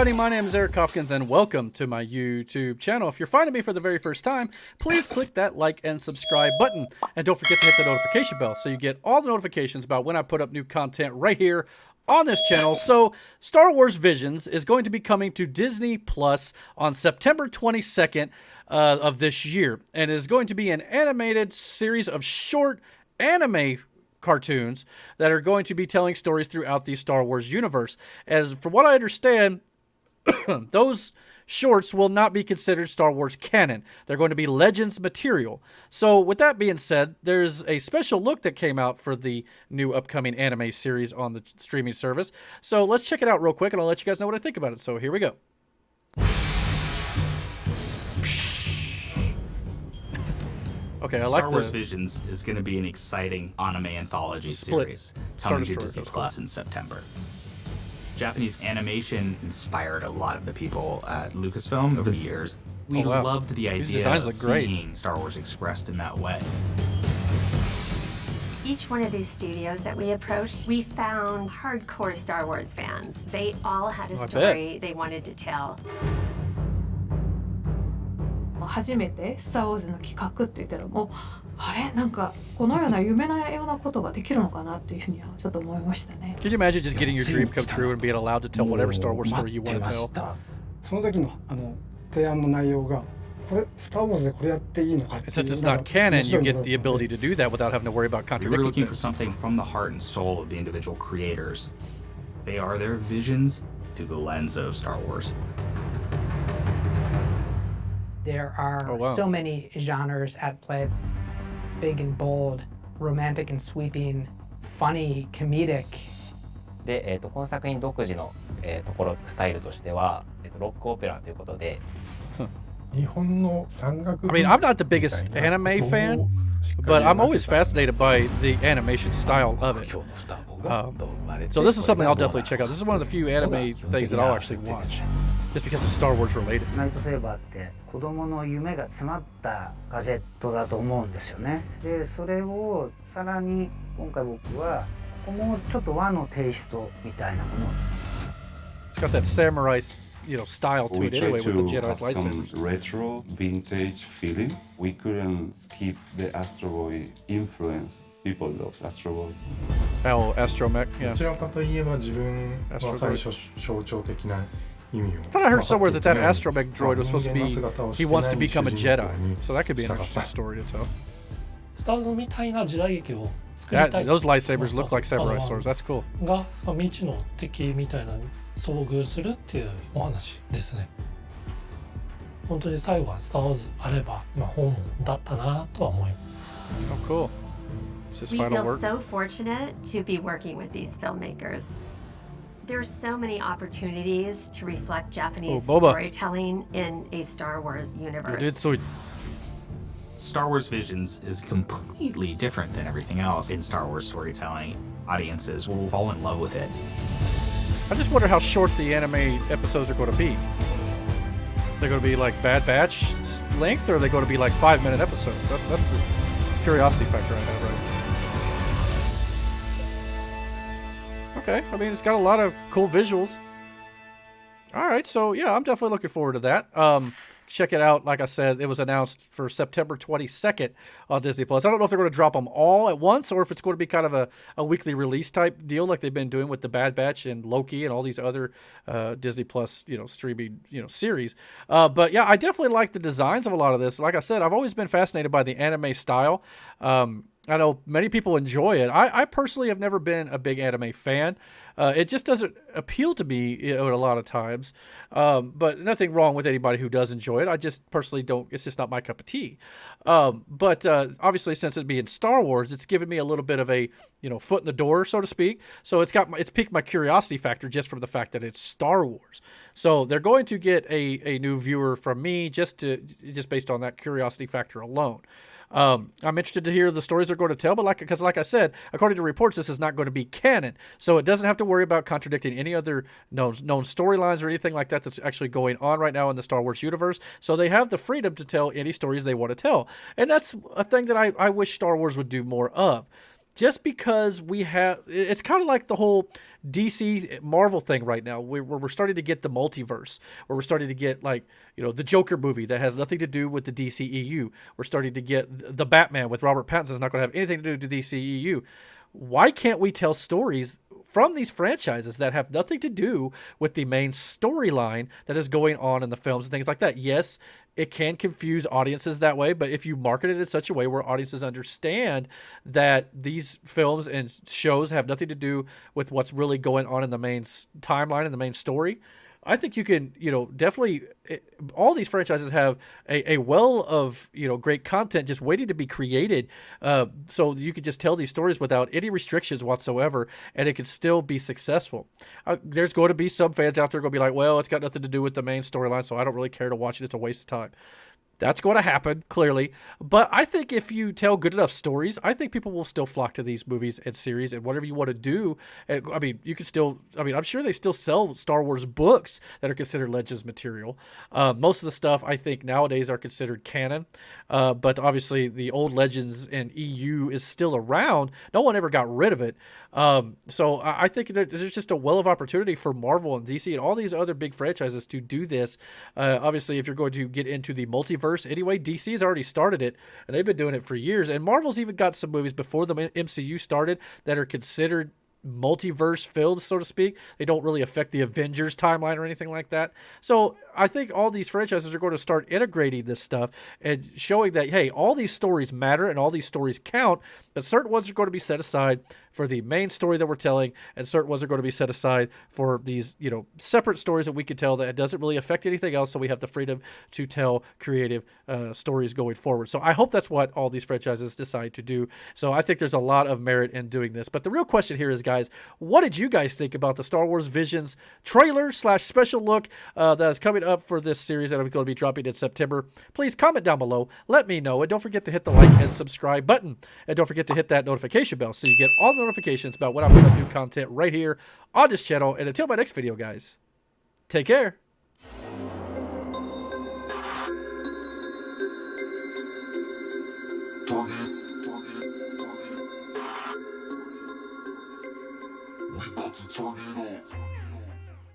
everybody, my name is Eric Hopkins and welcome to my YouTube channel. If you're finding me for the very first time, please click that like and subscribe button. And don't forget to hit the notification bell so you get all the notifications about when I put up new content right here on this channel. So Star Wars Visions is going to be coming to Disney Plus on September 22nd of this year. And it is going to be an animated series of short anime cartoons that are going to be telling stories throughout the Star Wars universe. As from what I understand, those shorts will not be considered Star Wars canon. They're going to be Legends material. So with that being said, there's a special look that came out for the new upcoming anime series on the streaming service. So let's check it out real quick and I'll let you guys know what I think about it. So here we go. Okay, I like Star Wars Visions is going to be an exciting anime anthology series coming to Disney Plus in September. Japanese animation inspired a lot of the people at Lucasfilm over the years. We loved the idea of seeing Star Wars expressed in that way. Each one of these studios that we approached, we found hardcore Star Wars fans. They all had a story they wanted to tell. 初めてスター・ウォーズの企画って言ったらもうあれなんかこのような夢のようなことができるのかなっていうふうにはちょっと思いましたね。Can you imagine just getting your dream come true and being allowed to tell whatever Star Wars story you want to tell? その時の提案の内容がこれスター・ウォーズでこれやっていいのかっていう。Since it's not canon, you get the ability to do that without having to worry about contradicting. We were looking for something from the heart and soul of the individual creators. They are their visions through the lens of Star Wars. There are so many genres at play. Big and bold, romantic and sweeping, funny, comedic. で、この作品独自の、スタイルとしては、ロックオペラということで。日本の山岳 I mean, I'm not the biggest anime fan, but I'm always fascinated by the animation style of it. So this is something I'll definitely check out. This is one of the few anime things that I'll actually watch, just because it's Star Wars related. ナイトセーバーって子供の夢が詰まったガジェットだと思うんですよね。で、それをさらに今回僕はここもちょっと和のテイストみたいなもの。It's got that samurai, style to it anyway with the Jedi's lightsabers. Some retro, vintage feeling. We couldn't skip the Astro Boy influence. People love Astro Boy. Oh, Astromech, yeah. どちらかといえば自分は最初象徴的な。I thought I heard somewhere that Astromech droid was supposed to be, he wants to become a Jedi, so that could be an interesting story to tell. Those lightsabers look like samurai swords, that's cool. が未知の敵みたいなのに遭遇するっていうお話ですね。本当に最後はスター・ウォーズあれば本望だったなとは思います。Oh, cool. It's his we final feel work. so fortunate to be working with these filmmakers. There are so many opportunities to reflect Japanese storytelling in a Star Wars universe. Star Wars Visions is completely different than everything else in Star Wars storytelling. Audiences will fall in love with it. I just wonder how short the anime episodes are going to be. They're going to be like Bad Batch length, or are they going to be like 5-minute episodes? That's the curiosity factor I have, right? Okay, I mean, it's got a lot of cool visuals. All right, so yeah, I'm definitely looking forward to that. Check it out. Like I said, it was announced for September 22nd on Disney Plus. I don't know if they're going to drop them all at once or if it's going to be kind of a weekly release type deal like they've been doing with the Bad Batch and Loki and all these other Disney Plus, streaming, series. But yeah, I definitely like the designs of a lot of this. Like I said, I've always been fascinated by the anime style. I know many people enjoy it. I personally have never been a big anime fan. It just doesn't appeal to me a lot of times. But nothing wrong with anybody who does enjoy it. I just personally don't. It's just not my cup of tea. But obviously, since it being Star Wars, it's given me a little bit of a foot in the door, so to speak. So it's piqued my curiosity factor just from the fact that it's Star Wars. So they're going to get a new viewer from me just based on that curiosity factor alone. I'm interested to hear the stories they're going to tell, but like I said, according to reports, this is not going to be canon, so it doesn't have to worry about contradicting any other known storylines or anything like that that's actually going on right now in the Star Wars universe. So they have the freedom to tell any stories they want to tell, and that's a thing that I wish Star Wars would do more of. just because we have, it's kind of like the whole DC Marvel thing right now, where we're starting to get the multiverse, where we're starting to get like, you know, the Joker movie that has nothing to do with the DCEU. We're starting to get the Batman with Robert Pattinson is not going to have anything to do with the DCEU. Why can't we tell stories from these franchises that have nothing to do with the main storyline that is going on in the films and things like that? Yes, it can confuse audiences that way, but if you market it in such a way where audiences understand that these films and shows have nothing to do with what's really going on in the main timeline and the main story, I think you can, you know, definitely, all these franchises have a well of, you know, great content just waiting to be created. So you could just tell these stories without any restrictions whatsoever, and it could still be successful. There's going to be some fans out there going to be like, well, it's got nothing to do with the main storyline, so I don't really care to watch it. It's a waste of time. That's going to happen, clearly. But I think if you tell good enough stories, I think people will still flock to these movies and series and whatever you want to do. I mean, you can still, I mean, I'm sure they still sell Star Wars books that are considered Legends material. Most of the stuff, I think, nowadays are considered canon. But obviously, the old Legends and EU is still around. No one ever got rid of it. So I think that there's just a well of opportunity for Marvel and DC and all these other big franchises to do this. Obviously, if you're going to get into the multiverse anyway, DC has already started it, and they've been doing it for years. And Marvel's even got some movies before the MCU started that are considered multiverse films, so to speak. They don't really affect the Avengers timeline or anything like that. So I think all these franchises are going to start integrating this stuff and showing that, hey, all these stories matter and all these stories count, but certain ones are going to be set aside for the main story that we're telling, and certain ones are going to be set aside for these, you know, separate stories that we could tell that it doesn't really affect anything else, so we have the freedom to tell creative stories going forward. So I hope that's what all these franchises decide to do. So I think there's a lot of merit in doing this. But the real question here is, guys, what did you guys think about the Star Wars Visions trailer / special look that is coming up for this series that I'm going to be dropping in September? Please comment down below. Let me know. And don't forget to hit the like and subscribe button. And don't forget to hit that notification bell so you get all the notifications about when I put up new content right here on this channel. And until my next video, guys, take care.